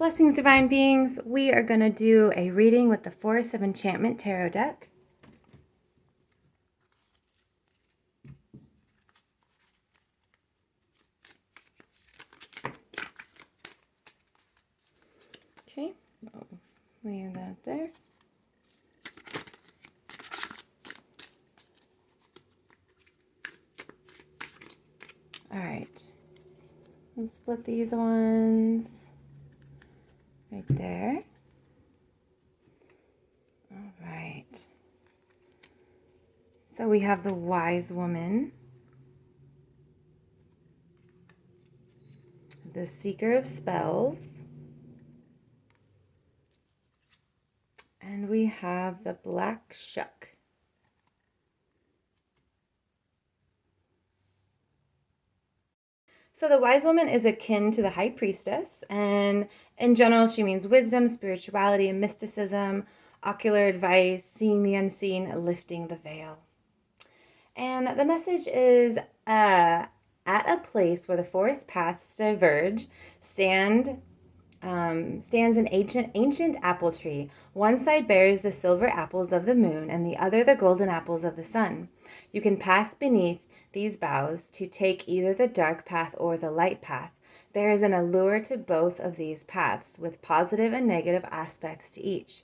Blessings, divine beings. We are going to do a reading with the Forest of Enchantment Tarot deck. Okay, I'll leave that there. All right, let's split these ones right there. All right. So we have the Wise Woman, the Seeker of Spells, and we have the Black Shuck. So the Wise Woman is akin to the High Priestess, and in general she means wisdom, spirituality, and mysticism, ocular advice, seeing the unseen, lifting the veil. And the message is at a place where the forest paths diverge, stands an ancient apple tree. One side bears the silver apples of the moon, and the other the golden apples of the sun. You can pass beneath these boughs to take either the dark path or the light path. There is an allure to both of these paths, with positive and negative aspects to each.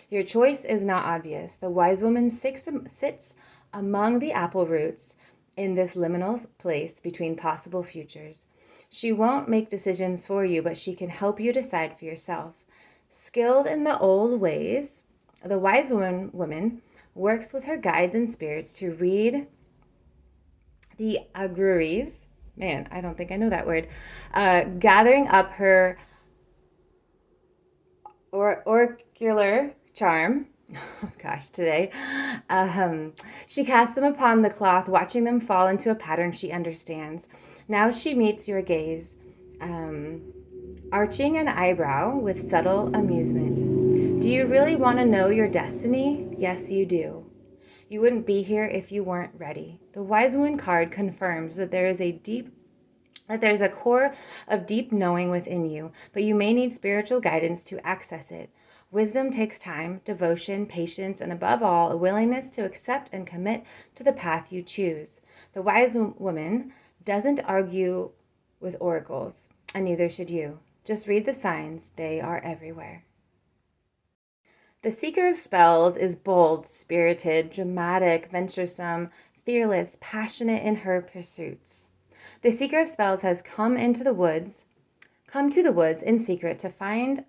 Your choice is not obvious. The wise woman sits among the apple roots in this liminal place between possible futures. She won't make decisions for you, but she can help you decide for yourself. Skilled in the old ways, the wise woman works with her guides and spirits to read the auguries. Man, I don't think I know that word. Gathering up her oracular charm. Oh gosh, today. She casts them upon the cloth, watching them fall into a pattern she understands. Now she meets your gaze, arching an eyebrow with subtle amusement. Do you really want to know your destiny? Yes, you do. You wouldn't be here if you weren't ready. The Wise Woman card confirms that there's a core of deep knowing within you, but you may need spiritual guidance to access it. Wisdom takes time, devotion, patience, and above all, a willingness to accept and commit to the path you choose. The Wise Woman doesn't argue with oracles, and neither should you. Just read the signs. They are everywhere. The Seeker of Spells is bold, spirited, dramatic, venturesome, fearless, passionate in her pursuits. The Seeker of Spells has come to the woods in secret to find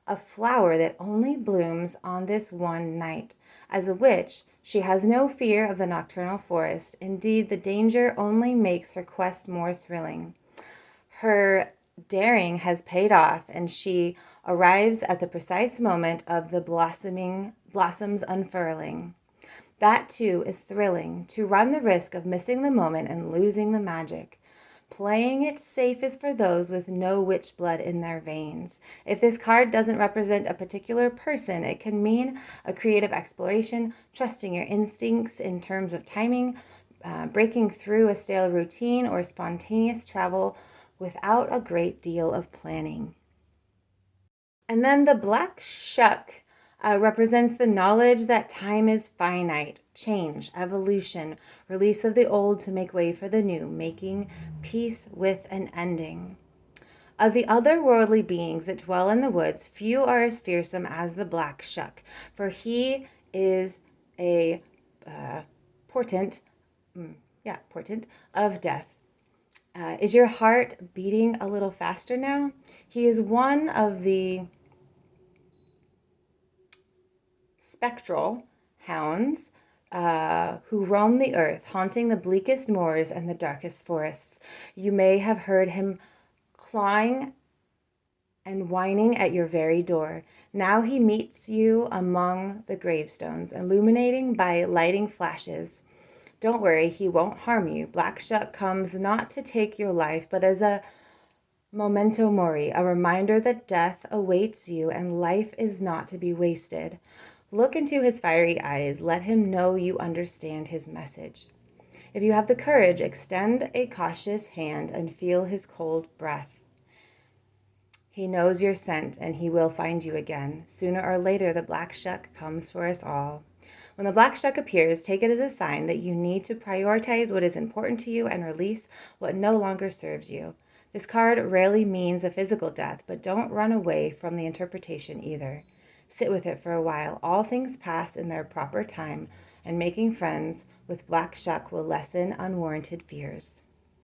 a flower that only blooms on this one night. As a witch, she has no fear of the nocturnal forest. Indeed, the danger only makes her quest more thrilling. Her daring has paid off, and she arrives at the precise moment of the blossoms unfurling. That, too, is thrilling, to run the risk of missing the moment and losing the magic. Playing it safe is for those with no witch blood in their veins. If this card doesn't represent a particular person, it can mean a creative exploration, trusting your instincts in terms of timing, breaking through a stale routine, or spontaneous travel without a great deal of planning. And then the Black Shuck represents the knowledge that time is finite, change, evolution, release of the old to make way for the new, making peace with an ending. Of the otherworldly beings that dwell in the woods, few are as fearsome as the Black Shuck, for he is a portent of death. Is your heart beating a little faster now? He is one of the spectral hounds who roam the earth, haunting the bleakest moors and the darkest forests. You may have heard him clawing and whining at your very door. Now he meets you among the gravestones, illuminating by lighting flashes. Don't worry, he won't harm you. Black Shuck comes not to take your life, but as a memento mori, a reminder that death awaits you and life is not to be wasted. Look into his fiery eyes. Let him know you understand his message. If you have the courage, extend a cautious hand and feel his cold breath. He knows your scent, and he will find you again. Sooner or later, the black shuck comes for us all. When the black shuck appears, take it as a sign that you need to prioritize what is important to you and release what no longer serves you. This card rarely means a physical death, but don't run away from the interpretation either. Sit with it for a while. All things pass in their proper time, and making friends with black shuck will lessen unwarranted fears.